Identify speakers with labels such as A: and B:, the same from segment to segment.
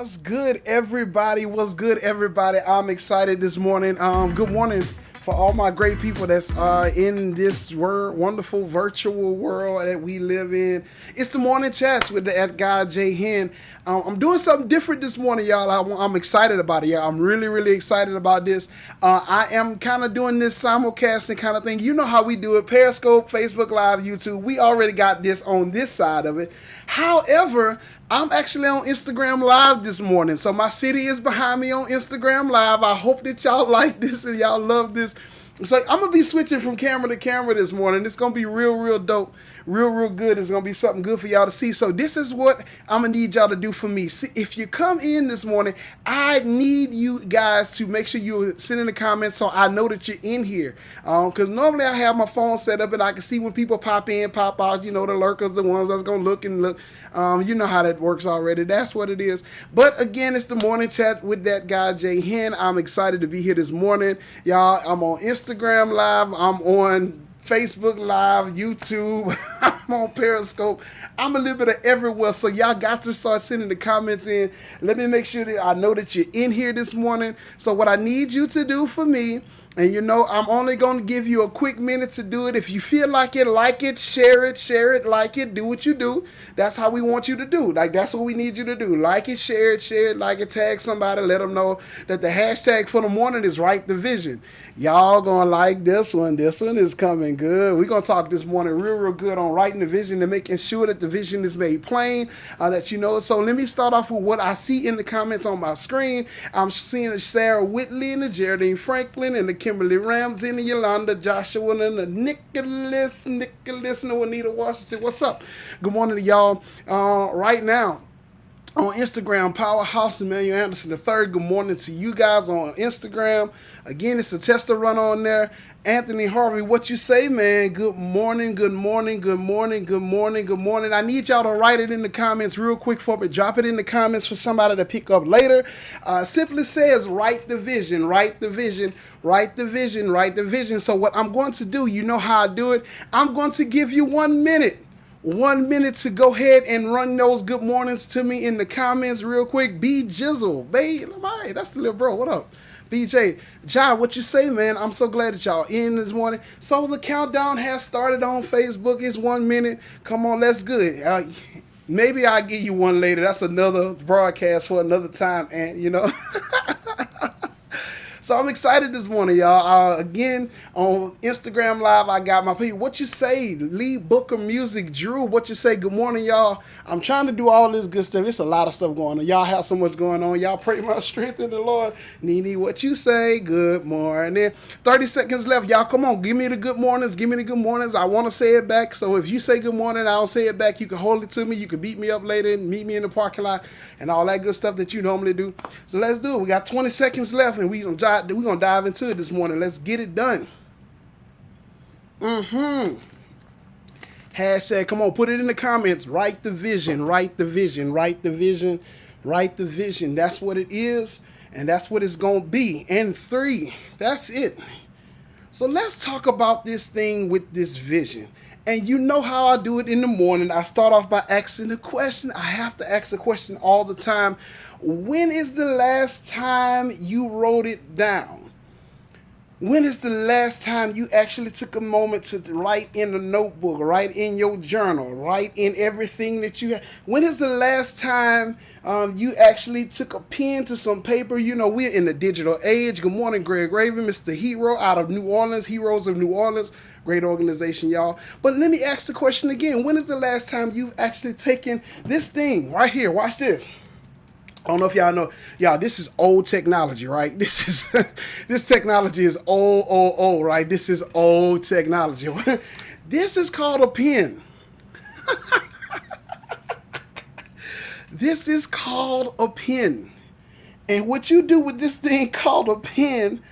A: What's good, everybody? What's good, everybody? I'm excited this morning. Good morning for all my great people that's in this wonderful virtual world that we live in. It's the morning chats with that guy Jay Hen. I'm doing something different this morning, y'all. I'm excited about it, y'all. I'm really, really excited about this. I am kind of doing this simulcasting kind of thing. You know how we do it: Periscope, Facebook Live, YouTube. We already got this on this side of it. However, I'm actually on Instagram Live this morning. So my city is behind me on Instagram Live. I hope that y'all like this and y'all love this. So I'm going to be switching from camera to camera this morning. It's going to be real, real dope. Real good. It's going to be something good for y'all to see. So this is what I'm going to need y'all to do for me. See, if you come in this morning, I need you guys to make sure you send in the comments so I know that you're in here. Because normally I have my phone set up and I can see when people pop in, pop out, you know, the lurkers, the ones that's going to look and look. You know how that works already. That's what it is. But again, it's the morning chat with that guy, Jay Hen. I'm excited to be here this morning. Y'all, I'm on Instagram Live. I'm on Facebook Live, YouTube. I'm on Periscope. I'm a little bit of everywhere. So y'all got to start sending the comments in. Let me make sure that I know that you're in here this morning. So what I need you to do for me, and you know, I'm only going to give you a quick minute to do it. If you feel like it, share it, like it, do what you do. That's how we want you to do. Like, that's what we need you to do. Like it, share it, like it, tag somebody, let them know that the hashtag for the morning is Write the Vision. Y'all going to like this one. This one is coming good. We're going to talk this morning real good on writing the vision and making sure that the vision is made plain, that you know. So let me start off with what I see in the comments on my screen. I'm seeing a Sarah Whitley and the Geraldine Franklin and the Kimberly Ramsey and the Yolanda Joshua and the Nicholas and the Juanita Washington. What's up? Good morning to y'all. Right now on Instagram, Powerhouse Emmanuel Anderson III. Good morning to you guys on Instagram. Again, it's a tester run on there. Anthony Harvey, what you say, man? Good morning, good morning, good morning, good morning, good morning. I need y'all to write it in the comments real quick for me. Drop it in the comments for somebody to pick up later. Simply says, write the vision, write the vision, write the vision, write the vision. So what I'm going to do, you know how I do it. I'm going to give you 1 minute. 1 minute to go ahead and run those good mornings to me in the comments real quick. B Jizzle, babe, hey, that's the little bro. What up? BJ, John, what you say, man? I'm so glad that y'all in this morning. So the countdown has started on Facebook. It's 1 minute. Come on, let's good. Maybe I'll give you one later. That's another broadcast for another time, and you know. So I'm excited this morning, y'all. Again, on Instagram Live, I got my people. What you say? Lee Booker Music, Drew, what you say? Good morning, y'all. I'm trying to do all this good stuff. It's a lot of stuff going on. Y'all have so much going on. Y'all pray my strength in the Lord. Nene, what you say? Good morning. 30 seconds left. Y'all, come on. Give me the good mornings. Give me the good mornings. I want to say it back. So if you say good morning, I don't say it back. You can hold it to me. You can beat me up later and meet me in the parking lot and all that good stuff that you normally do. So let's do it. We got 20 seconds left, and we're going to dive into it this morning. Let's get it done. Hashtag, come on, put it in the comments. Write the vision, write the vision, write the vision, write the vision. That's what it is, and that's what it's going to be. And 3, that's it. So let's talk about this thing with this vision. And you know how I do it in the morning. I start off by asking a question. I have to ask a question all the time. When is the last time you wrote it down? When is the last time you actually took a moment to write in a notebook, write in your journal, write in everything that you have? When is the last time you actually took a pen to some paper? You know, we're in the digital age. Good morning, Greg Raven, Mr. Hero out of New Orleans, Heroes of New Orleans. Great organization, y'all. But let me ask the question again. When is the last time you've actually taken this thing right here? Watch this. I don't know if y'all know. Y'all, this is old technology, right? This technology is old, right? This is old technology. This is called a pen. This is called a pen. And what you do with this thing called a pen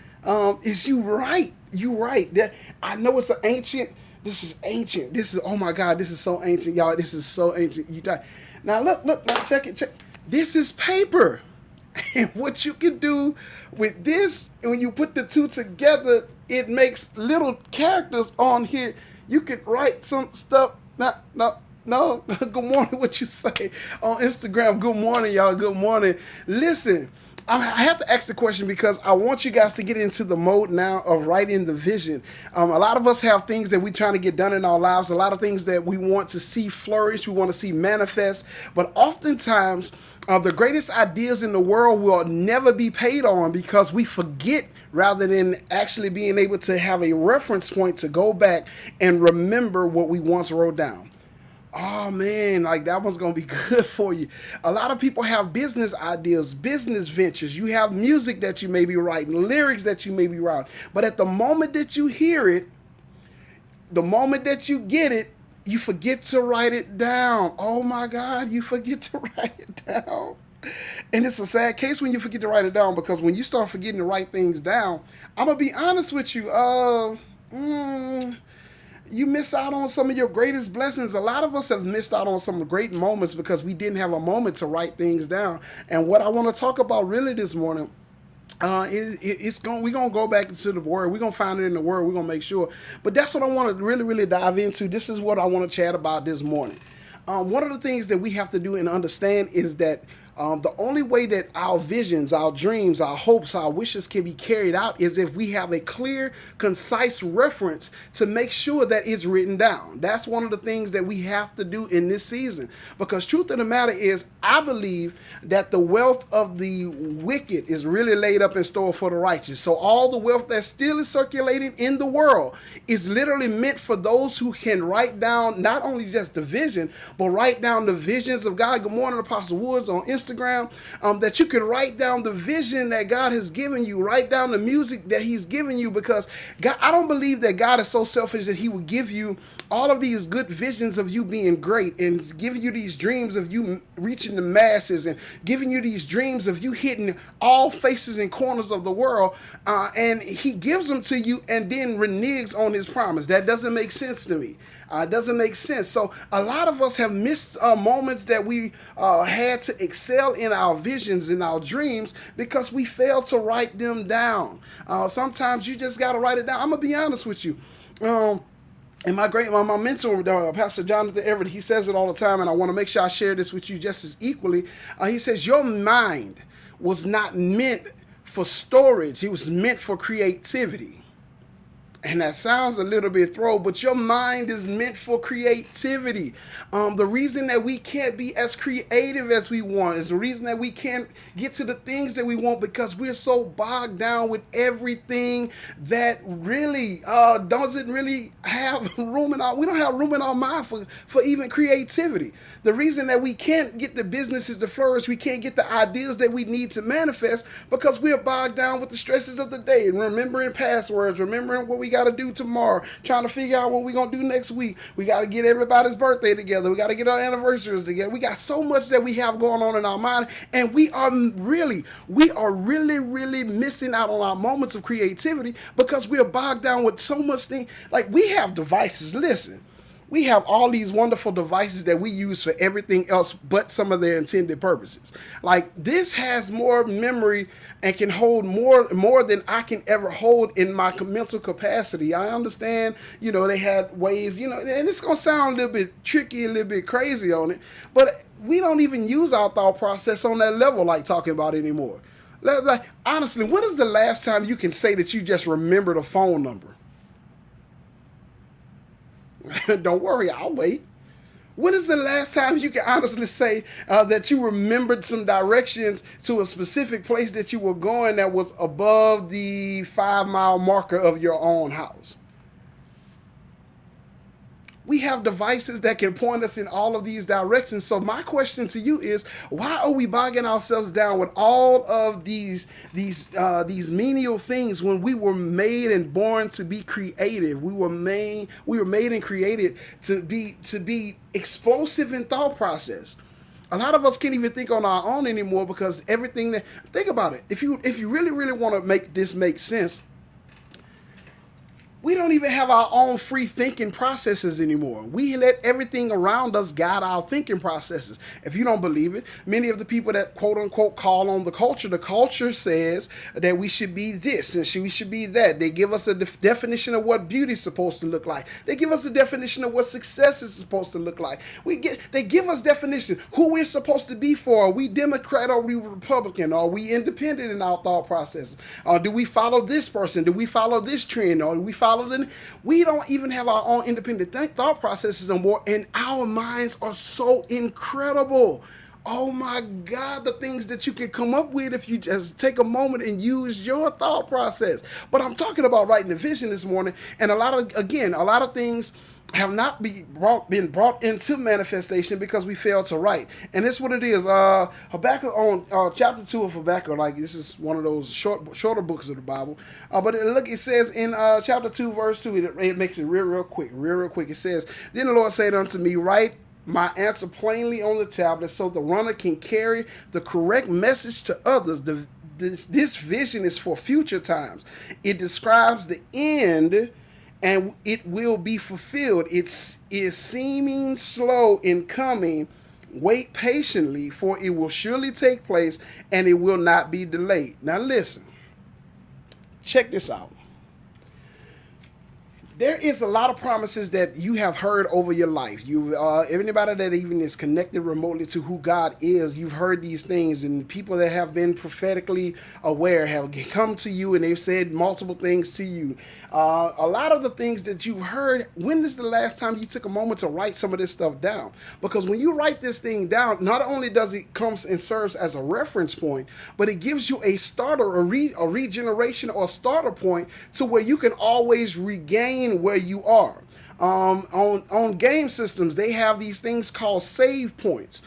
A: is you write. You write. That, I know it's an ancient. This is ancient. This is, oh my God, this is so ancient, y'all. This is so ancient. You die. Now look, check it. This is paper. And what you can do with this, when you put the two together, it makes little characters on here. You could write some stuff. No, No, good morning. What you say on Instagram? Good morning, y'all. Good morning. Listen, I have to ask the question because I want you guys to get into the mode now of writing the vision. A lot of us have things that we're trying to get done in our lives, a lot of things that we want to see flourish, we want to see manifest. But oftentimes, the greatest ideas in the world will never be paid on because we forget rather than actually being able to have a reference point to go back and remember what we once wrote down. Oh man, like that one's gonna be good for you. A lot of people have business ideas, business ventures. You have music that you may be writing, lyrics that you may be writing. But at the moment that you hear it, the moment that you get it, you forget to write it down. Oh my God, you forget to write it down. And it's a sad case when you forget to write it down because when you start forgetting to write things down, I'm gonna be honest with you. You miss out on some of your greatest blessings. A lot of us have missed out on some great moments because we didn't have a moment to write things down. And what I want to talk about really this morning, we're gonna go back into the word. We're gonna find it in the word. We're gonna make sure. But that's what I want to really, really dive into. This is what I want to chat about this morning. One of the things that we have to do and understand is that the only way that our visions, our dreams, our hopes, our wishes can be carried out is if we have a clear, concise reference to make sure that it's written down. That's one of the things that we have to do in this season. Because truth of the matter is, I believe that the wealth of the wicked is really laid up in store for the righteous. So all the wealth that still is circulating in the world is literally meant for those who can write down not only just the vision, but write down the visions of God. Good morning, Apostle Woods on Instagram. That you can write down the vision that God has given you, write down the music that he's given you, because God, I don't believe that God is so selfish that he would give you all of these good visions of you being great and giving you these dreams of you reaching the masses and giving you these dreams of you hitting all faces and corners of the world, and he gives them to you and then reneges on his promise. That doesn't make sense to me. It doesn't make sense. So a lot of us have missed moments that we had to excel in our visions and our dreams because we failed to write them down. Sometimes you just got to write it down. I'm going to be honest with you. And my mentor, Pastor Jonathan Everett, he says it all the time, and I want to make sure I share this with you just as equally. He says, your mind was not meant for storage. It was meant for creativity. And that sounds a little bit throw, but your mind is meant for creativity. The reason that we can't be as creative as we want is the reason that we can't get to the things that we want because we're so bogged down with everything that really doesn't really have room in our. We don't have room in our mind for even creativity. The reason that we can't get the businesses to flourish, we can't get the ideas that we need to manifest because we're bogged down with the stresses of the day and remembering passwords, remembering what we got to do tomorrow, trying to figure out what we're going to do next week. We got to get everybody's birthday together. We got to get our anniversaries together. We got so much that we have going on in our mind, and we are really missing out on our moments of creativity because we are bogged down with so much thing. Like, we have devices. Listen. We have all these wonderful devices that we use for everything else but some of their intended purposes. Like, this has more memory and can hold more than I can ever hold in my mental capacity. I understand, they had ways, and it's going to sound a little bit tricky, a little bit crazy on it, but we don't even use our thought process on that level like talking about anymore. Like, honestly, when is the last time you can say that you just remembered a phone number? Don't worry, I'll wait. When is the last time you can honestly say that you remembered some directions to a specific place that you were going that was above the 5-mile marker of your own house? We have devices that can point us in all of these directions. So my question to you is, why are we bogging ourselves down with all of these menial things when we were made and born to be creative? We were made and created to be explosive in thought process. A lot of us can't even think on our own anymore because think about it. If you really, really want to make this make sense, We don't even have our own free thinking processes anymore. We let everything around us guide our thinking processes. If you don't believe it, many of the people that quote unquote call on the culture says that we should be this and we should be that. They give us a definition of what beauty is supposed to look like. They give us a definition of what success is supposed to look like. They give us definition who we're supposed to be for. Are we Democrat or are we Republican? Are we independent in our thought process? Or do we follow this person? Do we follow this trend? Or do we follow the... We don't even have our own independent thought processes no more, and our minds are so incredible. Oh my God, the things that you can come up with if you just take a moment and use your thought process. But I'm talking about writing a vision this morning, and a lot of things have not been brought into manifestation because we failed to write. And that's what it is. Habakkuk, on chapter 2 of Habakkuk, like this is one of those shorter books of the Bible. But it says in chapter 2, verse 2, it makes it real quick. It says, "Then the Lord said unto me, write my answer plainly on the tablet so the runner can carry the correct message to others. This vision is for future times. It describes the end, and it will be fulfilled. It is seeming slow in coming. Wait patiently, for it will surely take place, and it will not be delayed." Now listen. Check this out. There is a lot of promises that you have heard over your life. Anybody that even is connected remotely to who God is, you've heard these things, and people that have been prophetically aware have come to you and they've said multiple things to you. A lot of the things that you've heard, when is the last time you took a moment to write some of this stuff down? Because when you write this thing down, not only does it comes and serves as a reference point, but it gives you a starter, a regeneration or starter point to where you can always regain where you are. On game systems, they have these things called save points.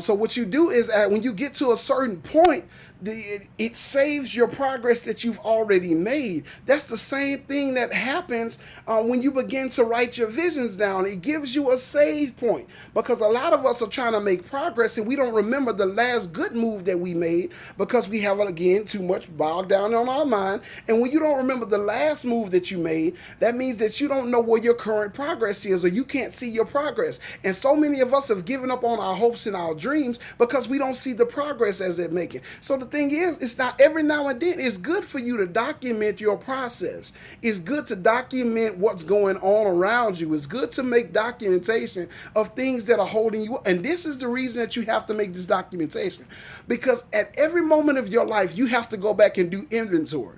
A: So what you do is when you get to a certain point, it saves your progress that you've already made. That's the same thing that happens when you begin to write your visions down. It gives you a save point, because a lot of us are trying to make progress and we don't remember the last good move that we made because we have, again, too much bogged down on our mind. And when you don't remember the last move that you made, that means that you don't know where your current progress is, or you can't see your progress. And so many of us have given up on our hopes and our dreams because we don't see the progress as they're making. So the thing is, it's not every now and then. It's good for you to document your process. It's good to document what's going on around you. It's good to make documentation of things that are holding you up. And this is the reason that you have to make this documentation, because at every moment of your life, you have to go back and do inventory.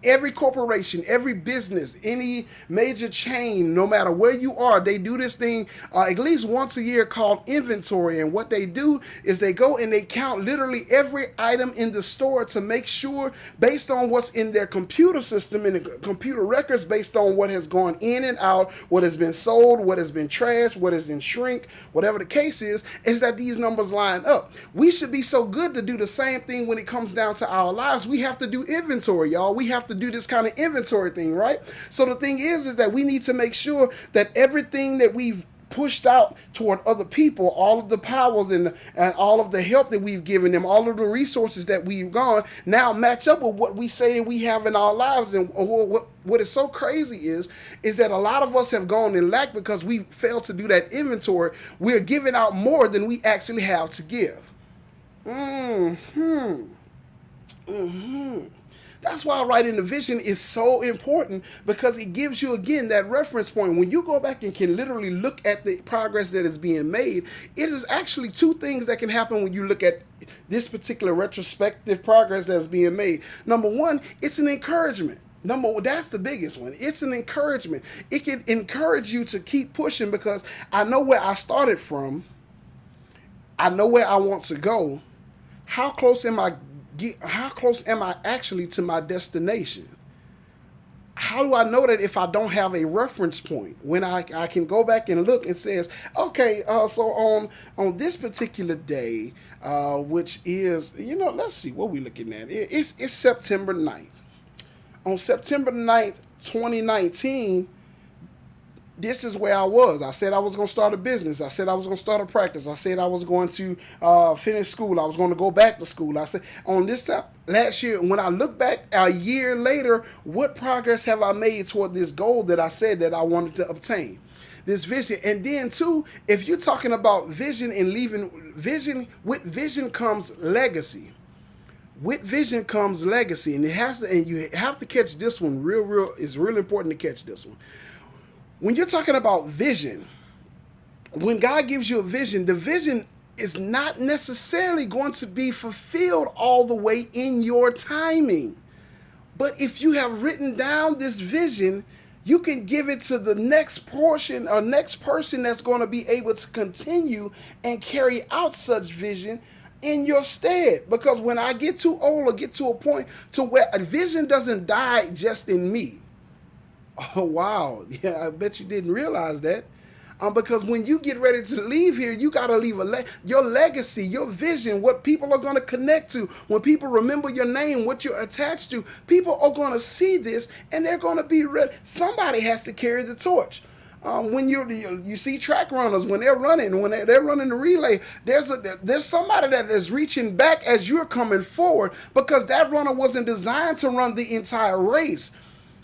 A: Every corporation, every business, any major chain, no matter where you are, they do this thing at least once a year called inventory. And what they do is they go and they count literally every item in the store to make sure, based on what's in their computer system and the computer records, based on what has gone in and out, what has been sold, what has been trashed, what is in shrink, whatever the case is that these numbers line up. We should be so good to do the same thing when it comes down to our lives. We have to do inventory, y'all. We have to do this kind of inventory thing, right? So the thing is that we need to make sure that everything that we've pushed out toward other people, all of the powers and all of the help that we've given them, all of the resources that we've gone, now match up with what we say that we have in our lives. And what is so crazy is that a lot of us have gone in lack because we failed to do that inventory. We're giving out more than we actually have to give. That's why writing the vision is so important, because it gives you, again, that reference point. When you go back and can literally look at the progress that is being made, it is actually two things that can happen when you look at this particular retrospective progress that's being made. Number one, it's an encouragement. That's the biggest one. It's an encouragement. It can encourage you to keep pushing, because I know where I started from. I know where I want to go. How close am I actually to my destination? How do I know that if I don't have a reference point? When I can go back and look and says, okay, so on this particular day, which is, let's see, what we looking at. It's September 9th. On September 9th, 2019, this is where I was. I said I was going to start a business. I said I was going to start a practice. I said I was going to finish school. I was going to go back to school. I said on this time last year, when I look back a year later, what progress have I made toward this goal that I said that I wanted to obtain? This vision. And then too, if you're talking about vision and leaving vision, with vision comes legacy. With vision comes legacy. And you have to catch this one real. It's really important to catch this one. When you're talking about vision, when God gives you a vision, the vision is not necessarily going to be fulfilled all the way in your timing. But if you have written down this vision, you can give it to the next portion or next person that's going to be able to continue and carry out such vision in your stead. Because when I get too old or get to a point to where a vision doesn't die just in me. Oh, wow. Yeah, I bet you didn't realize that. Because when you get ready to leave here, you got to leave your legacy, your vision, what people are going to connect to. When people remember your name, what you're attached to, people are going to see this and they're going to be ready. Somebody has to carry the torch. When you see track runners, when they're running the relay, there's somebody that is reaching back as you're coming forward, because that runner wasn't designed to run the entire race.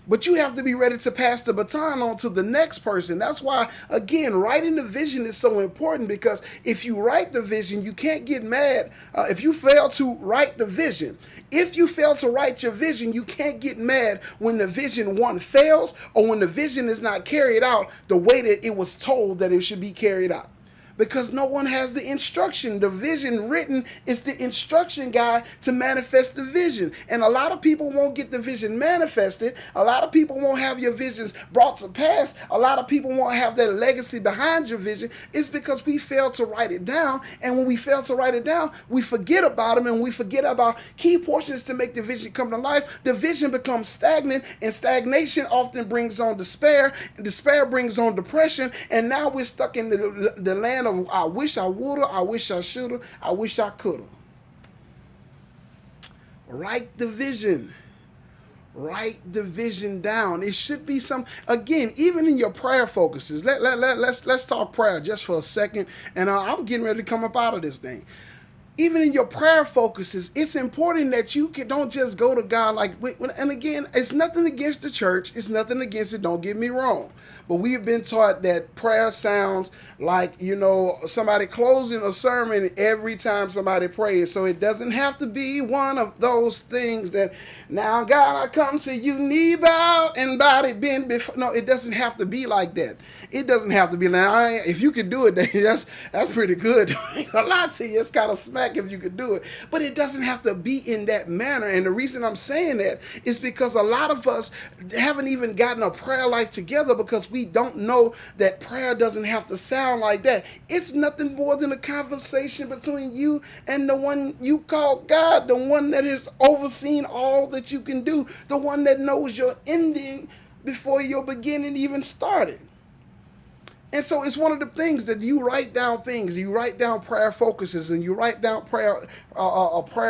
A: But you have to be ready to pass the baton on to the next person. That's why, again, writing the vision is so important, because if you write the vision, you can't get mad if you fail to write the vision. If you fail to write your vision, you can't get mad when the vision, one, fails, or when the vision is not carried out the way that it was told that it should be carried out. Because no one has the instruction. The vision written is the instruction guide to manifest the vision. And a lot of people won't get the vision manifested. A lot of people won't have your visions brought to pass. A lot of people won't have that legacy behind your vision. It's because we fail to write it down. And when we fail to write it down, we forget about them, and we forget about key portions to make the vision come to life. The vision becomes stagnant, and stagnation often brings on despair. And despair brings on depression. And now we're stuck in the land of I wish I woulda, I wish I shoulda, I wish I coulda. Write the vision. Write the vision down. It should be some, again, even in your prayer focuses. Let's talk prayer just for a second, and I'm getting ready to come up out of this thing. Even in your prayer focuses, it's important that you don't just go to God like, and again, it's nothing against the church. It's nothing against it. Don't get me wrong. But we have been taught that prayer sounds like, somebody closing a sermon every time somebody prays. So it doesn't have to be one of those things that, now God, I come to you, knee bowed and body bent before. No, it doesn't have to be like that. It doesn't have to be. Now, if you could do it, that's pretty good. I ain't gonna lie to you. It's kind of smack if you could do it, but it doesn't have to be in that manner. And the reason I'm saying that is because a lot of us haven't even gotten a prayer life together, because we don't know that prayer doesn't have to sound like that. It's nothing more than a conversation between you and the one you call God, the one that has overseen all that you can do, the one that knows your ending before your beginning even started. And so it's one of the things that you write down things, you write down prayer focuses, and you write down prayer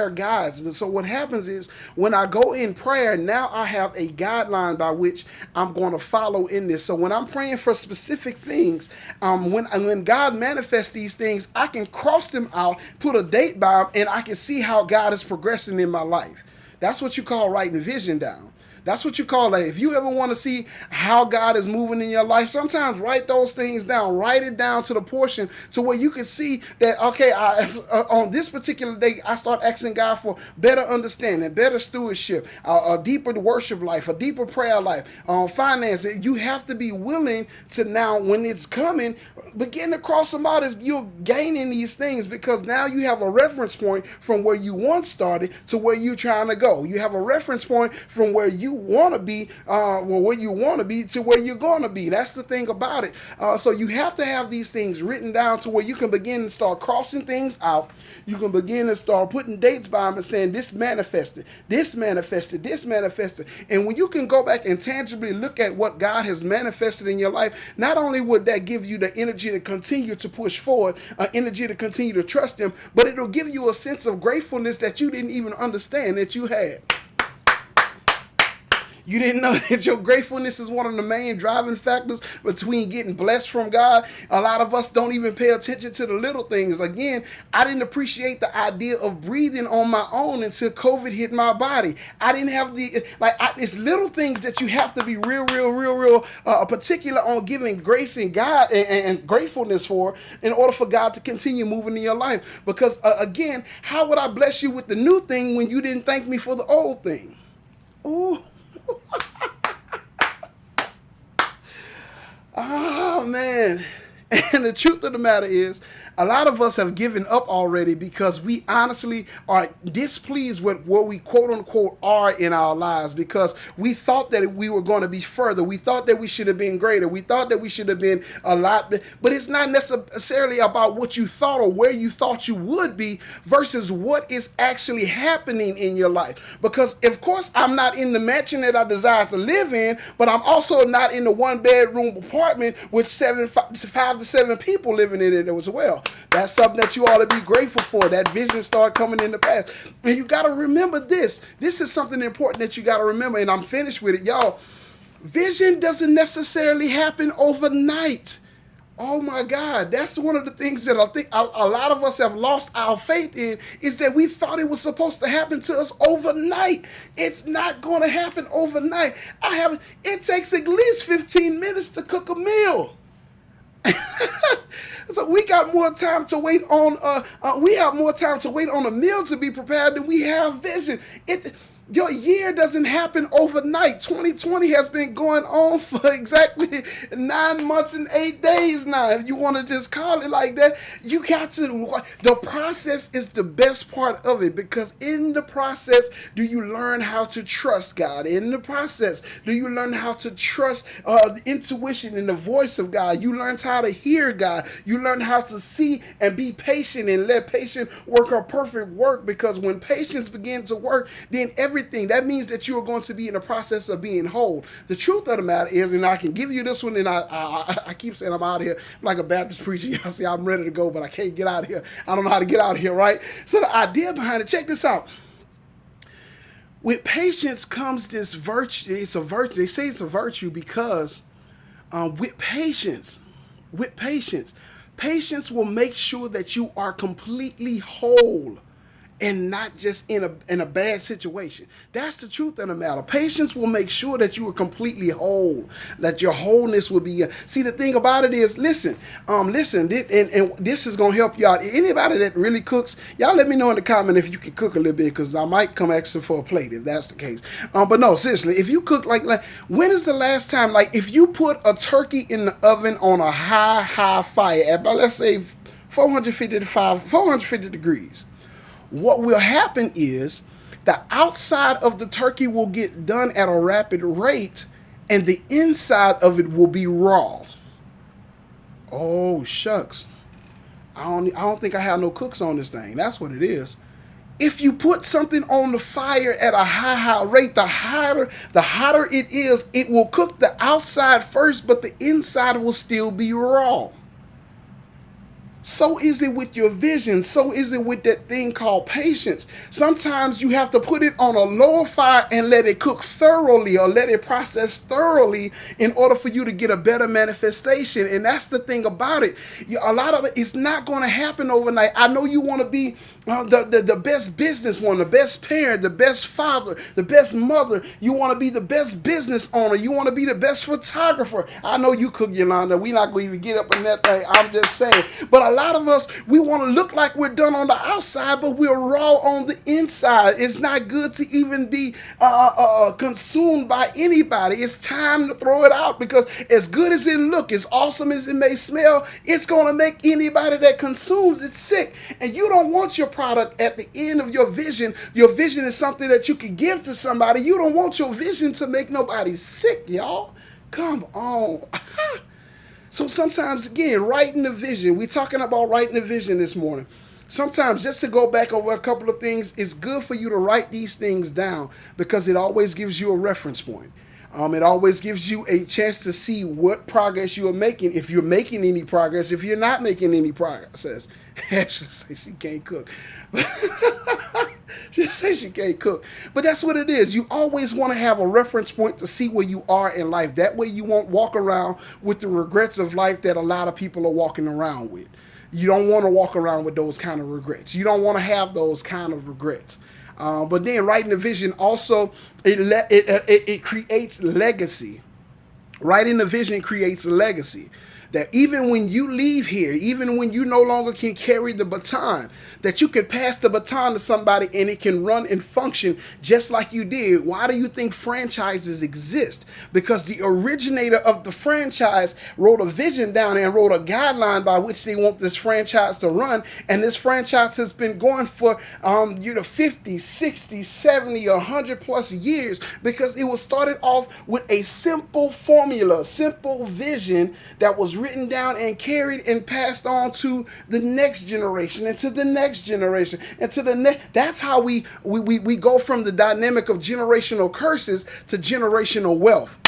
A: guides. And so what happens is, when I go in prayer, now I have a guideline by which I'm going to follow in this. So when I'm praying for specific things, when God manifests these things, I can cross them out, put a date by them, and I can see how God is progressing in my life. That's what you call writing vision down. That's what you call it. If you ever want to see how God is moving in your life, sometimes write those things down. Write it down to the portion to where you can see that, okay, on this particular day, I start asking God for better understanding, better stewardship, a deeper worship life, a deeper prayer life, finance. You have to be willing to now, when it's coming, begin to cross them out as you're gaining these things, because now you have a reference point from where you once started to where you're trying to go. You have a reference point from where you want to be, where you want to be to where you're going to be. That's the thing about it. So you have to have these things written down to where you can begin to start crossing things out. You can begin to start putting dates by them and saying, this manifested, this manifested, this manifested. And when you can go back and tangibly look at what God has manifested in your life, not only would that give you the energy to continue to push forward, energy to continue to trust Him, but it'll give you a sense of gratefulness that you didn't even understand that you had. You didn't know that your gratefulness is one of the main driving factors between getting blessed from God. A lot of us don't even pay attention to the little things. Again, I didn't appreciate the idea of breathing on my own until COVID hit my body. I didn't have it's little things that you have to be real particular on giving grace and God and gratefulness for in order for God to continue moving in your life. Because again, how would I bless you with the new thing when you didn't thank me for the old thing? Ooh. Oh, man. And the truth of the matter is, a lot of us have given up already because we honestly are displeased with what we quote unquote are in our lives, because we thought that we were going to be further. We thought that we should have been greater. We thought that we should have been a lot, but it's not necessarily about what you thought or where you thought you would be versus what is actually happening in your life. Because of course I'm not in the mansion that I desire to live in, but I'm also not in the 1-bedroom apartment with 5 to 7 people living in it as well. That's something that you ought to be grateful for. That vision started coming in the past. And you got to remember this. This is something important that you got to remember, and I'm finished with it, y'all. Vision doesn't necessarily happen overnight. Oh my God, that's one of the things that I think a lot of us have lost our faith in, is that we thought it was supposed to happen to us overnight. It's not going to happen overnight. It takes at least 15 minutes to cook a meal. So we got more time to wait on. We have more time to wait on a meal to be prepared than we have vision. Your year doesn't happen overnight. 2020 has been going on for exactly 9 months and 8 days now. If you want to just call it like that, you got to. The process is the best part of it, because in the process, do you learn how to trust God? In the process, do you learn how to trust the intuition and the voice of God? You learn how to hear God. You learn how to see and be patient and let patience work her perfect work, because when patience begins to work, then everything. That means that you are going to be in the process of being whole. The truth of the matter is, and I can give you this one, and I keep saying I'm out of here. I'm like a Baptist preacher. Y'all see, I'm ready to go, but I can't get out of here. I don't know how to get out of here, right? So the idea behind it, check this out. With patience comes this virtue. It's a virtue. They say it's a virtue because with patience, patience will make sure that you are completely whole and not just in a bad situation. That's the truth of the matter. Patience will make sure that you are completely whole, that your wholeness will be. See, the thing about it is, listen, and this is gonna help y'all. Anybody that really cooks, y'all let me know in the comment if you can cook a little bit, because I might come extra for a plate if that's the case. But no, seriously, if you cook like when is the last time, like if you put a turkey in the oven on a high fire at about, let's say 450 degrees. What will happen is the outside of the turkey will get done at a rapid rate, and the inside of it will be raw. Oh, shucks. I don't think I have no cooks on this thing. That's what it is. If you put something on the fire at a high rate, the hotter it is, it will cook the outside first, but the inside will still be raw. So is it with your vision. So is it with that thing called patience. Sometimes you have to put it on a lower fire and let it cook thoroughly, or let it process thoroughly, in order for you to get a better manifestation. And that's the thing about it. A lot of it is not going to happen overnight. I know you want to be the best business one, the best parent, the best father, the best mother. You want to be the best business owner. You want to be the best photographer. I know you cook, Yolanda. We're not going to even get up in that thing. I'm just saying. But a lot of us, we want to look like we're done on the outside, but we're raw on the inside. It's not good to even be consumed by anybody. It's time to throw it out, because as good as it look, as awesome as it may smell, it's going to make anybody that consumes it sick. And you don't want your product at the end of your vision. Your vision is something that you can give to somebody. You don't want your vision to make nobody sick, y'all. Come on. So sometimes, again, writing the vision. We're talking about writing the vision this morning. Sometimes, just to go back over a couple of things, it's good for you to write these things down, because it always gives you a reference point. It always gives you a chance to see what progress you are making, if you're making any progress, if you're not making any progress. She say she can't cook. She say she can't cook. But that's what it is. You always want to have a reference point to see where you are in life. That way you won't walk around with the regrets of life that a lot of people are walking around with. You don't want to walk around with those kind of regrets. You don't want to have those kind of regrets. But then writing a vision also, it creates legacy. Writing a vision creates a legacy. That even when you leave here, even when you no longer can carry the baton, that you can pass the baton to somebody and it can run and function just like you did. Why do you think franchises exist? Because the originator of the franchise wrote a vision down and wrote a guideline by which they want this franchise to run. And this franchise has been going for 50, 60, 70, 100 plus years because it was started off with a simple formula, simple vision that was written down and carried and passed on to the next generation and to the next generation and to the next. That's how we go from the dynamic of generational curses to generational wealth.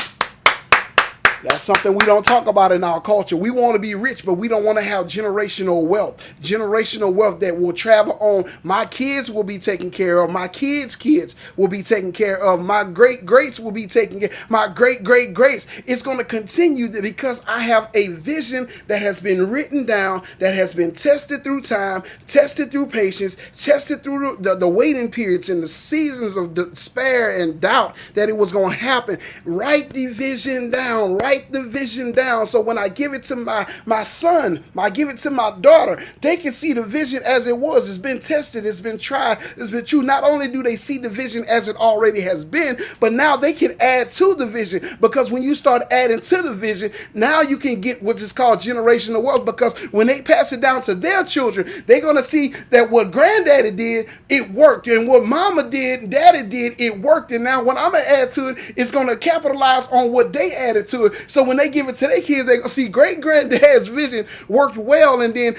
A: That's something we don't talk about in our culture. We want to be rich, but we don't want to have generational wealth. Generational wealth that will travel on. My kids will be taken care of. My kids' kids will be taken care of. My great-greats will be taken care of. My great-great-greats. It's going to continue because I have a vision that has been written down, that has been tested through time, tested through patience, tested through the waiting periods and the seasons of despair and doubt that it was going to happen. Write the vision down. Write the vision down so when I give it to my son, I give it to my daughter, they can see the vision as it was. It's been tested, it's been tried, it's been true. Not only do they see the vision as it already has been, but now they can add to the vision, because when you start adding to the vision, now you can get what is called generational wealth, because when they pass it down to their children, they're going to see that what granddaddy did, it worked, and what mama did and daddy did, it worked, and now when I'm going to add to it, it's going to capitalize on what they added to it. So when they give it to their kids, they're going to see great-granddad's vision worked well, and then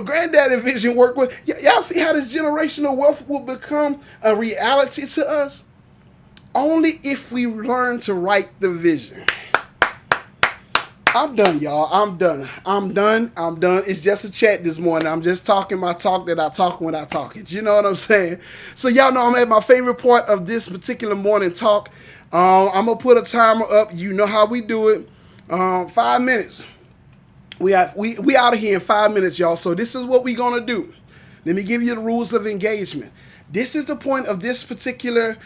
A: granddaddy's vision worked well. Y'all see how this generational wealth will become a reality to us? Only if we learn to write the vision. I'm done, y'all. I'm done. It's just a chat this morning. I'm just talking my talk that I talk when I talk it. You know what I'm saying? So y'all know I'm at my favorite part of this particular morning talk. I'm going to put a timer up. You know how we do it. 5 minutes. We out of here in 5 minutes, y'all. So this is what we're going to do. Let me give you the rules of engagement. This is the point of this particular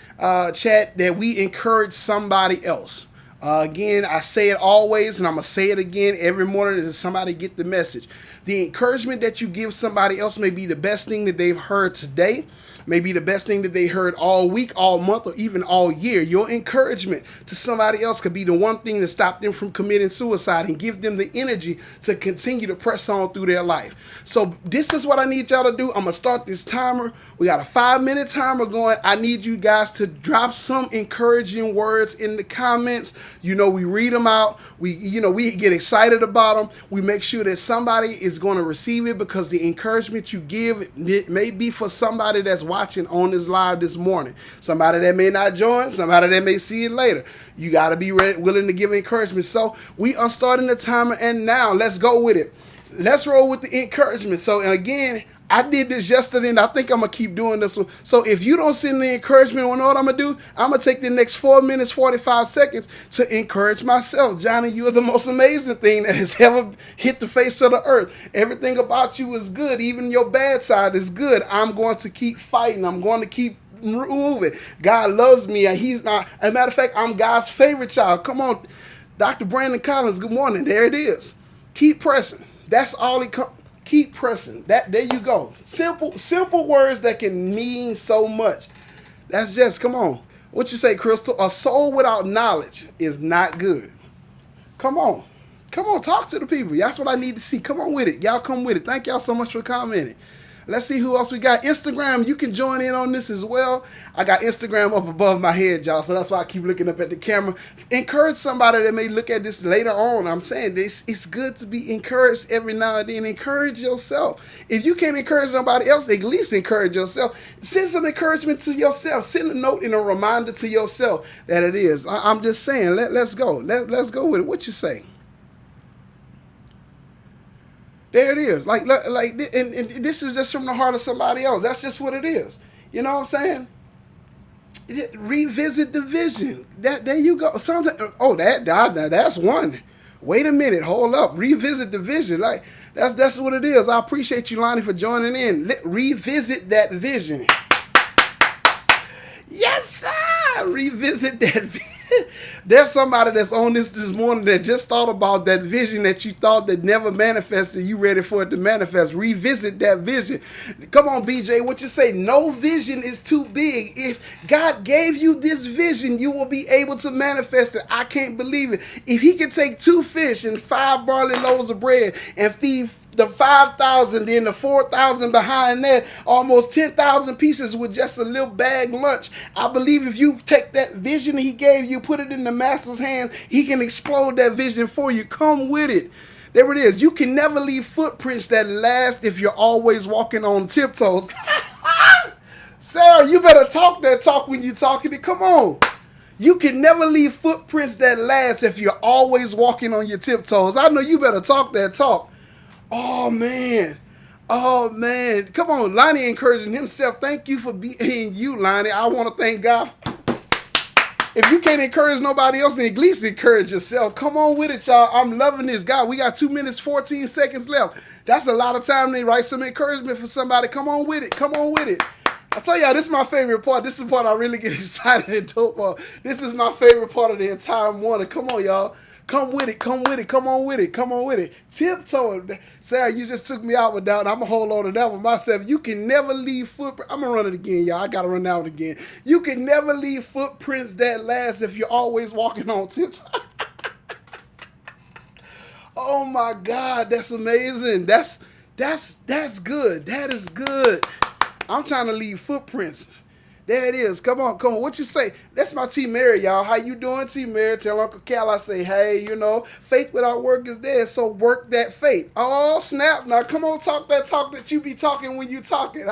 A: chat, that we encourage somebody else. Again, I say it always, and I'm going to say it again every morning until somebody get the message. The encouragement that you give somebody else may be the best thing that they've heard today, may be the best thing that they heard all week, all month, or even all year. Your encouragement to somebody else could be the one thing to stop them from committing suicide and give them the energy to continue to press on through their life. So this is what I need y'all to do. I'm going to start this timer. We got a 5-minute timer going. I need you guys to drop some encouraging words in the comments. We read them out. We get excited about them. We make sure that somebody is going to receive it, because the encouragement you give, it may be for somebody that's watching on this live this morning. Somebody that may not join, somebody that may see it later. You got to be willing to give encouragement. So we are starting the timer, and now let's go with it. Let's roll with the encouragement. So, and again, I did this yesterday, and I think I'm going to keep doing this one. So if you don't send the encouragement, you know what I'm going to do? I'm going to take the next 4 minutes, 45 seconds to encourage myself. Johnny, you are the most amazing thing that has ever hit the face of the earth. Everything about you is good. Even your bad side is good. I'm going to keep fighting. I'm going to keep moving. God loves me. He's not. As a matter of fact, I'm God's favorite child. Come on, Dr. Brandon Collins, good morning. There it is. Keep pressing. That's all it comes. Keep pressing. There you go. Simple words that can mean so much. That's just, come on. What you say, Crystal? A soul without knowledge is not good. Come on. Talk to the people. That's what I need to see. Come on with it. Y'all come with it. Thank y'all so much for commenting. Let's see who else we got. Instagram, you can join in on this as well. I got Instagram up above my head, y'all, so that's why I keep looking up at the camera. Encourage somebody that may look at this later on. I'm saying this, it's good to be encouraged every now and then. Encourage yourself. If you can't encourage nobody else, at least encourage yourself. Send some encouragement to yourself. Send a note and a reminder to yourself that it is. I'm just saying, let's go. Let's go with it. What you say? There it is. And this is just from the heart of somebody else. That's just what it is. You know what I'm saying? Revisit the vision. There you go. Sometimes, that's one. Wait a minute, hold up. Revisit the vision. Like that's what it is. I appreciate you, Lonnie, for joining in. Revisit that vision. Yes, sir. Revisit that vision. There's somebody that's on this morning that just thought about that vision that you thought that never manifested. You ready for it to manifest. Revisit that vision. Come on, BJ. What you say? No vision is too big. If God gave you this vision, you will be able to manifest it. I can't believe it. If he can take 2 fish and 5 barley loaves of bread and feed the 5,000, then the 4,000 behind that, almost 10,000 pieces with just a little bag lunch. I believe if you take that vision he gave you, put it in the master's hands, he can explode that vision for you. Come with it. There it is. You can never leave footprints that last if you're always walking on tiptoes. Sarah, you better talk that talk when you're talking it. Come on. You can never leave footprints that last if you're always walking on your tiptoes. I know you better talk that talk. Oh, man. Oh, man. Come on. Lonnie encouraging himself. Thank you for being you, Lonnie. I want to thank God. If you can't encourage nobody else, then at least encourage yourself. Come on with it, y'all. I'm loving this. God, we got 2 minutes, 14 seconds left. That's a lot of time to write some encouragement for somebody. Come on with it. Come on with it. I tell y'all, this is my favorite part. This is the part I really get excited and dope for. This is my favorite part of the entire morning. Come on, y'all. Come with it, come with it, come on with it, come on with it. Tiptoeing. Sarah, you just took me out with that. I'm going to hold on to that one myself. You can never leave footprints. I'm going to run it again, y'all. I got to run out again. You can never leave footprints that last if you're always walking on tiptoe. Oh, my God. That's amazing. That's good. That is good. I'm trying to leave footprints. There it is. Come on, come on. What you say? That's my T. Mary, y'all. How you doing, T. Mary? Tell Uncle Cal I say, hey, faith without work is dead, so work that faith. Oh, snap. Now, come on, talk that talk that you be talking when you talking.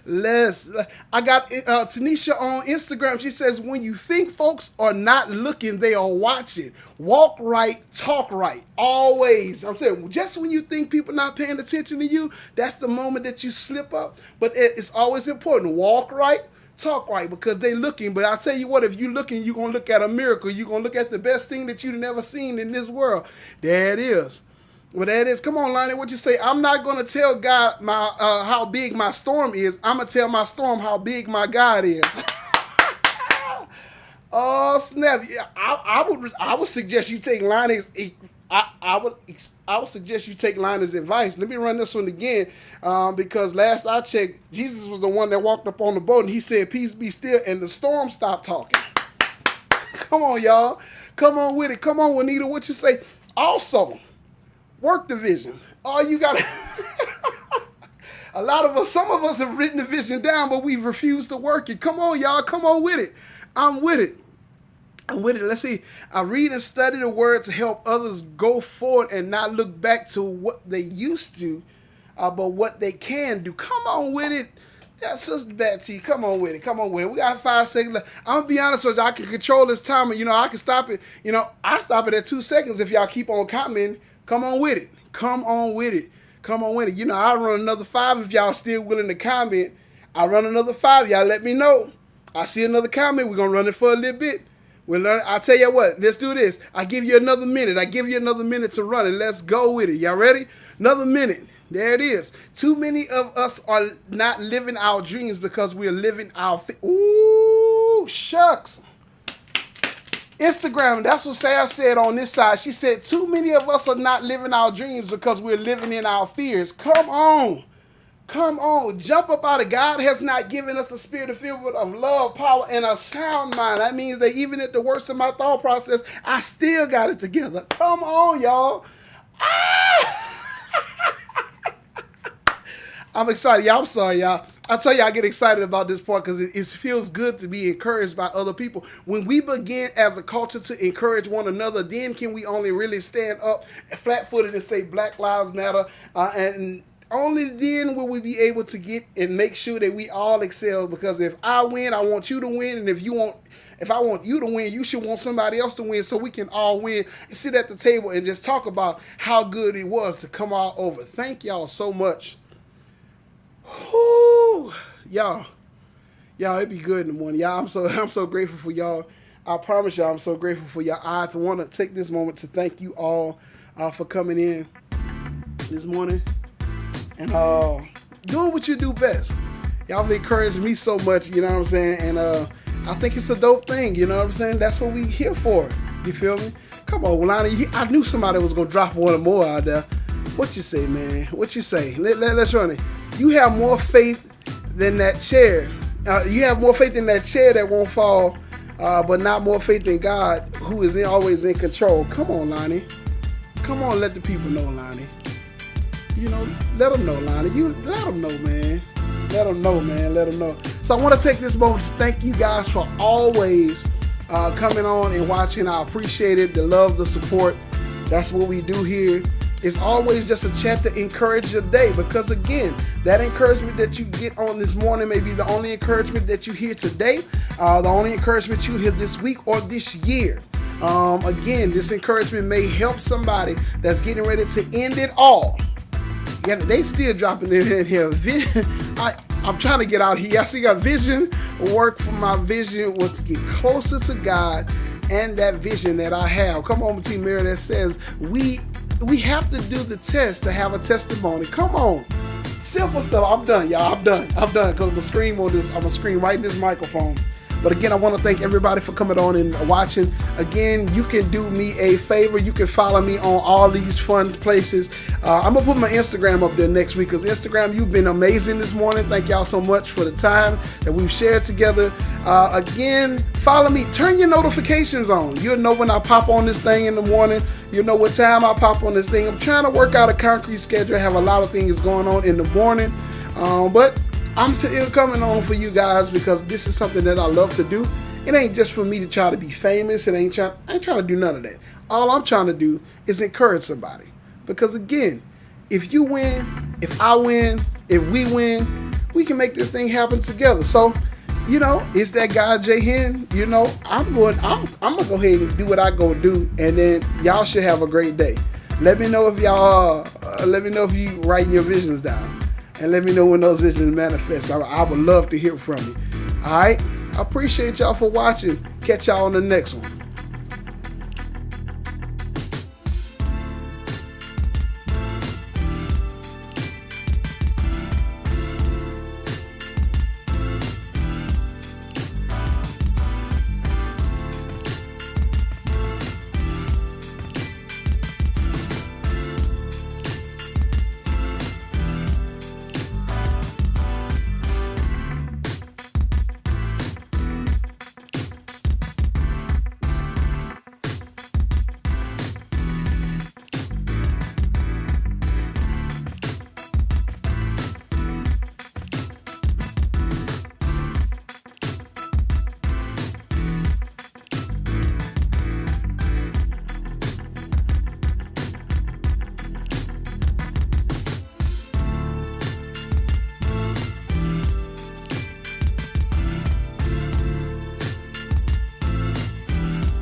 A: I got Tanisha on Instagram. She says, when you think folks are not looking, they are watching. Walk right, talk right. Always. I'm saying, just when you think people not paying attention to you, that's the moment that you slip up. But it's always important. Walk right, talk right, because they looking. But I'll tell you what, if you looking, you're going to look at a miracle. You're going to look at the best thing that you've never seen in this world. There it is. Well, that is. Come on, Lonnie, what you say? I'm not going to tell God how big my storm is. I'm going to tell my storm how big my God is. Oh, snap. I would suggest you take Lonnie's... I would suggest you take Lonnie's advice. Let me run this one again, because last I checked, Jesus was the one that walked up on the boat and he said, "Peace be still," and the storm stopped talking. Come on, y'all. Come on with it. Come on, Juanita, what you say? Also, work the vision. All you got to... some of us have written the vision down, but we've refused to work it. Come on, y'all. Come on with it. I'm with it. Let's see. I read and study the word to help others go forward and not look back to what they used to, but what they can do. Come on with it. Yeah, Sister Betty, come on with it. Come on with it. We got 5 seconds left. I'm going to be honest with you. I can control this timer. I can stop it. I stop it at 2 seconds if y'all keep on commenting. Come on with it. Come on with it. Come on with it. I'll run another 5 if y'all still willing to comment. I'll run another 5. Y'all let me know. I see another comment. We're going to run it for a little bit. I'll tell you what. Let's do this. I give you another minute. I give you another minute to run it. Let's go with it. Y'all ready? Another minute. There it is. Too many of us are not living our dreams because we're living our... Ooh, shucks. Instagram, that's what Sarah said on this side. She said, too many of us are not living our dreams because we're living in our fears. Come on. Come on. Jump up out of God has not given us a spirit of fear, but of love, power, and a sound mind. That means that even at the worst of my thought process, I still got it together. Come on, y'all. I'm excited. Y'all, I'm sorry, y'all. I tell you, I get excited about this part because it feels good to be encouraged by other people. When we begin as a culture to encourage one another, then can we only really stand up flat-footed and say Black Lives Matter, and only then will we be able to get and make sure that we all excel. Because if I win, I want you to win, and if I want you to win, you should want somebody else to win so we can all win and sit at the table and just talk about how good it was to come all over. Thank y'all so much. Whoo! Woo, y'all. Y'all, it be good in the morning. Y'all, I'm so grateful for y'all. I promise y'all, I'm so grateful for y'all. I want to take this moment to thank you all for coming in this morning and doing what you do best. Y'all have encouraged me so much, you know what I'm saying? And I think it's a dope thing, you know what I'm saying? That's what we here for. You feel me? Come on, Lonnie. I knew somebody was gonna drop one or more out there. What you say, man? What you say? Let's run it. You have more faith than that chair. You have more faith in that chair that won't fall, but not more faith in God, who is always in control. Come on, Lonnie. Come on, let the people know, Lonnie. You know, let them know, Lonnie. You let them know, man. Let them know, man. Let them know. So I want to take this moment to thank you guys for always coming on and watching. I appreciate it. The love, the support. That's what we do here. It's always just a chat to encourage your day, because again, that encouragement that you get on this morning may be the only encouragement that you hear today, the only encouragement you hear this week or this year. Again, this encouragement may help somebody that's getting ready to end it all. Yeah, they still dropping it in here. I'm trying to get out here. I see a vision. Work for my vision was to get closer to God and that vision that I have. Come on, Team Mary, that says we have to do the test to have a testimony. Come on. Simple stuff. I'm done, y'all. I'm done. Because I'm going to scream right in this microphone. But again, I want to thank everybody for coming on and watching. Again, you can do me a favor. You can follow me on all these fun places. I'm going to put my Instagram up there next week, because Instagram, you've been amazing this morning. Thank y'all so much for the time that we've shared together. Again, follow me. Turn your notifications on. You'll know when I pop on this thing in the morning. You'll know what time I pop on this thing. I'm trying to work out a concrete schedule. I have a lot of things going on in the morning. But I'm still coming on for you guys, because this is something that I love to do. It ain't just for me to try to be famous. I ain't trying to do none of that. All I'm trying to do is encourage somebody. Because again, if you win, if I win, if we win, we can make this thing happen together. So, you know, it's that guy Jay Hen. You know, I'm gonna go ahead and do what I go do, and then y'all should have a great day. Let me know if y'all let me know if you writing your visions down. And let me know when those visions manifest. I would love to hear from you. All right? I appreciate y'all for watching. Catch y'all on the next one.